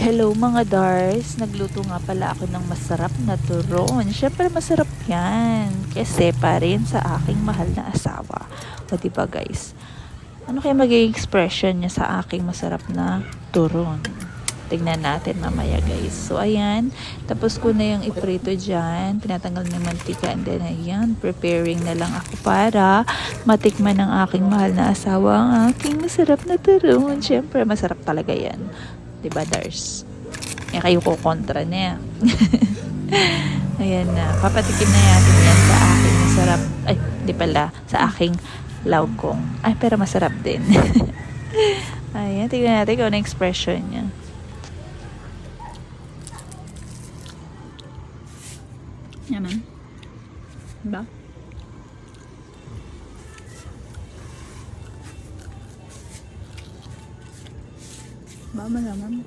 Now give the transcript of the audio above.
Hello mga Dars, nagluto nga pala ako ng masarap na turon. Syempre masarap yan kasi pa rin sa aking mahal na asawa. O diba guys, ano kaya magiging expression niya sa aking masarap na turon? Tignan natin mamaya guys. So ayan, tapos ko na yung iprito dyan. Tinatanggal ng mantika and then ayan, preparing na lang ako para matikman ng aking mahal na asawa ang aking masarap na turon. Syempre masarap talaga yan. Diba Dars? Eh kayo ko kontra niya. Ayan na. Papatikim na natin yan sa aking masarap. Ay, di pala. Sa aking laukong. Ay, pero masarap din. Ayan, tignan natin kung ano expression niya. Yaman. Diba? Ba, malaman.